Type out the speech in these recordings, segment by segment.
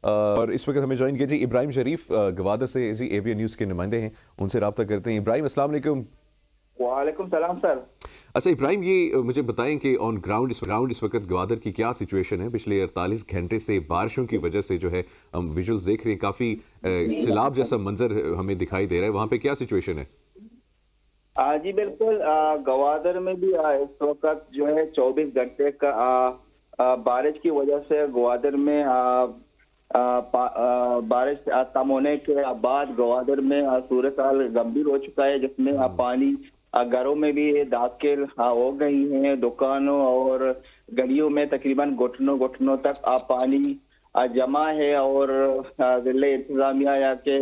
और इस वक्त हमें ज्वाइन किया जी इब्राहिम शरीफ गवादर से जी एबीएन न्यूज़ के नुमाइंदे हैं, उनसे रब्ता करते हैं। इब्राहिम अस्सलाम वालेकुम। वालेकुम सलाम सर। अच्छा इब्राहिम, ये मुझे बताएं कि ऑन ग्राउंड इस वक्त गवादर की क्या सिचुएशन है? पिछले 48 घंटे से बारिशों की वजह से जो है हम विजुअल्स देख रहे हैं, काफ़ी सैलाब जैसा मंजर हमें दिखाई दे रहा है। वहाँ पे क्या सिचुएशन है? जी बिल्कुल, गवादर में भी इस वक्त जो है 24 घंटे का बारिश की वजह से गवादर में बारिश कम होने के बाद गवादर में सूरत हाल गंभीर हो चुका है, जिसमें पानी घरों में भी दाखिल हो गई हैं। दुकानों और गलियों में तकरीबन घुटनों घुटनों तक पानी जमा है और जिले इंतजामिया या के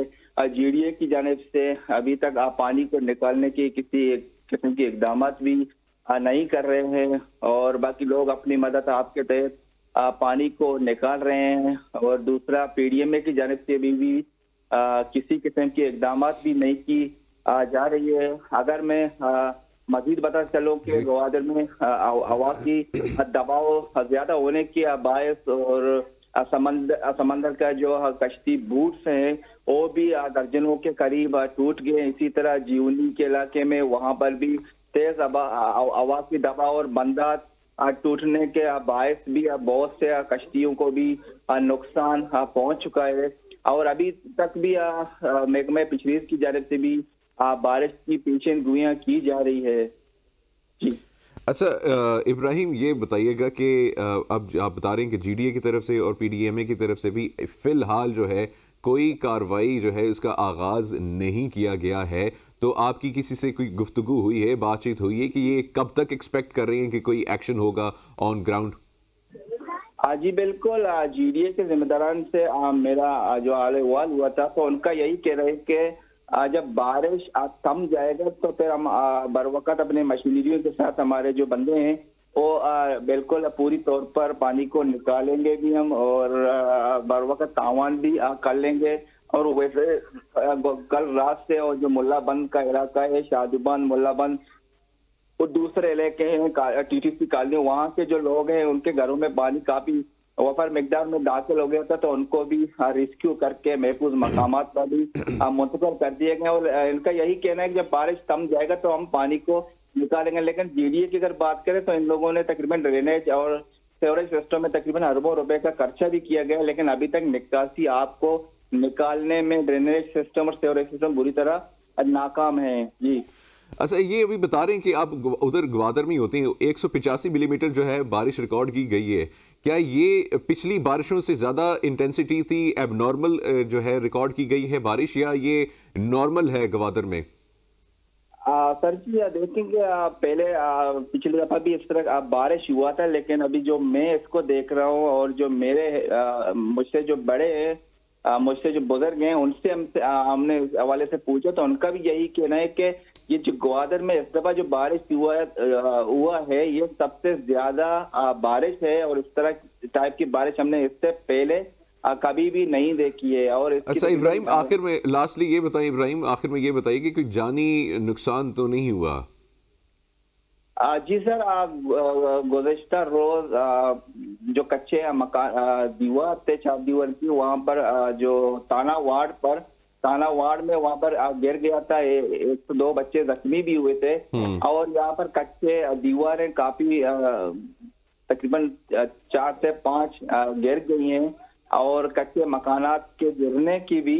जीडीए की जानिब से अभी तक पानी को निकालने की किसी किस्म के इकदाम भी नहीं कर रहे हैं और बाकी लोग अपनी मदद आपके तहत पानी को निकाल रहे हैं। और दूसरा पीडीएमए की जानिब से भी किसी किस्म के इकदाम भी नहीं की जा रही है। अगर मैं मजीद बता चलूं कि गवादर में हवा की दबाव ज्यादा होने की बायस और समंदर का जो कश्ती बूट्स हैं वो भी दर्जनों के करीब टूट गए। इसी तरह जीवनी के इलाके में वहां पर भी तेज हवा की दबाव और बंदात टूटने के बायस भी बहुत से कश्तियों को भी नुकसान पहुंच चुका है। और अभी तक भी महकमे फिशरीज की जानिब से भी बारिश की पेशन गोइयां की जा रही है। जी अच्छा इब्राहिम, ये बताइएगा कि अब आप बता रहे हैं कि जीडीए की तरफ से और पीडीएमए की तरफ से भी फिलहाल जो है कोई कार्रवाई जो है उसका आगाज नहीं किया गया है, तो आपकी किसी से कोई गुफ्तगू हुई है, बातचीत हुई है कि ये कब तक एक्सपेक्ट कर रहे हैं कि कोई एक्शन होगा ऑन ग्राउंड? जी बिल्कुल, जीडीए के जिम्मेदारान से मेरा जो हाल अहवाल हुआ था तो उनका यही कह रहे कि जब बारिश थम जाएगा तो फिर हम बर वक्त अपने मशीनरियों के साथ हमारे जो बंदे हैं वो बिल्कुल पूरी तौर पर पानी को निकालेंगे भी हम और बर वक्त तावान भी कर लेंगे। और वैसे कल रात से और जो मुल्लाबंद का इलाका है, शादुबंद मुल्लाबंद और दूसरे इलाके हैं टीटीसी कॉलोनी, वहाँ के जो लोग हैं उनके घरों में पानी काफी वफर मिकदार में दाखिल हो गया था, तो उनको भी रेस्क्यू करके महफूज मकामात पर भी मुंतकिल कर दिए गए। और इनका यही कहना है कि जब बारिश थम जाएगा तो हम पानी को निकालेंगे। लेकिन जीडीए की अगर बात करें तो इन लोगों ने तकरीबन ड्रेनेज और सीवरेज सिस्टम में तकरीबन अरबों रुपए का खर्चा भी किया गया, लेकिन अभी तक निकासी आपको निकालने में ड्रेनेज सिस्टम और सीवरेज सिस्टम बुरी तरह नाकाम है। जी अच्छा, ये अभी बता रहे हैं कि आप उधर ग्वादर में होते हैं, 185 मिलीमीटर जो है बारिश रिकॉर्ड की गई है। क्या ये पिछली बारिशों से ज़्यादा इंटेंसिटी थी, एबनॉर्मल जो है रिकॉर्ड की गई है बारिश, या ये नॉर्मल है ग्वादर में? सर जी देखेंगे, पहले पिछली दफा भी इस तरह बारिश हुआ था, लेकिन अभी जो मैं इसको देख रहा हूँ और जो मेरे मुझसे जो बड़े हैं, मुझसे जो बुजुर्ग हैं, उनसे हमने इस हवाले से पूछा तो उनका भी यही कहना है कि ये जो ग्वादर में इस दफा जो बारिश हुआ है ये सबसे ज्यादा बारिश है और इस तरह टाइप की बारिश हमने इससे पहले कभी भी नहीं देखी है। और अच्छा इब्राहिम, आखिर में लास्टली ये बताएं, इब्राहिम आखिर में ये बताइए कि कोई जानी नुकसान तो नहीं हुआ? जी सर, गुज़श्ता रोज जो कच्चे मकान दीवार थे चार दीवार की, वहाँ पर जो ताना वार्ड में वहाँ पर गिर गया था। एक तो दो बच्चे जख्मी भी हुए थे और यहाँ पर कच्चे दीवारें काफी तकरीबन 4 से 5 गिर गई हैं और कच्चे मकानात के गिरने की भी